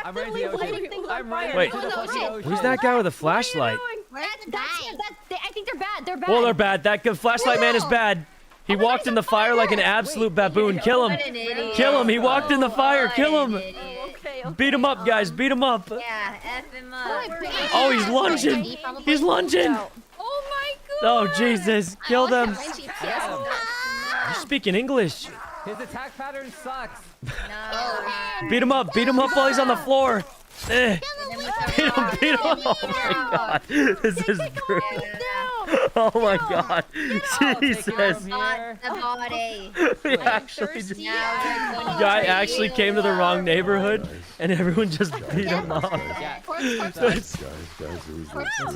I'm right in the ocean. I'm right Wait, in the fucking ocean. who's that guy with a flashlight? I think they're bad. They're bad. Well, they're bad. That good flashlight man is bad. He walked in the fire like an absolute baboon. Kill him. Kill him. He walked in the fire. Kill him. Okay. Beat him up, guys. Beat him up. Yeah, F him up. Oh, he's lunging. He's lunging. Oh my god. Oh, Jesus. Kill them. Yeah. You're speaking English. His attack pattern sucks. No. Beat him up. Beat him up while he's on the floor. Beat him. Beat him. Oh, my God. This is brutal. Oh, my God. Jesus. Not the body. We actually just... Now Guy actually came to the wrong neighborhood, and everyone just beat him up. Yeah. Guys, it was